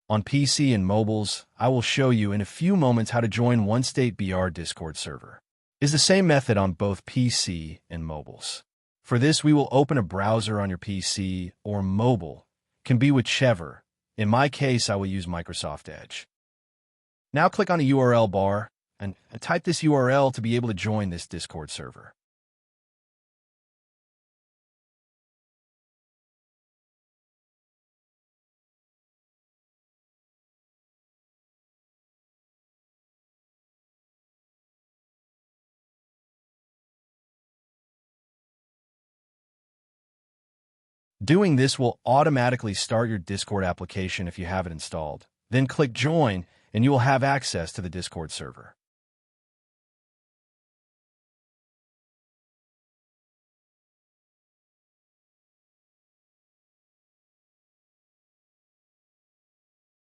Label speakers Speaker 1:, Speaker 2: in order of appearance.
Speaker 1: On PC and mobiles, I will show you in a few moments how to join OneState BR Discord server. It's the same method on both PC and mobiles. For this, we will open a browser on your PC or mobile. Can be whichever. In my case, I will use Microsoft Edge. Now click on the URL bar and type this URL to be able to join this Discord server. Doing this will automatically start your Discord application if you have it installed. Then click Join, and you will have access to the Discord server.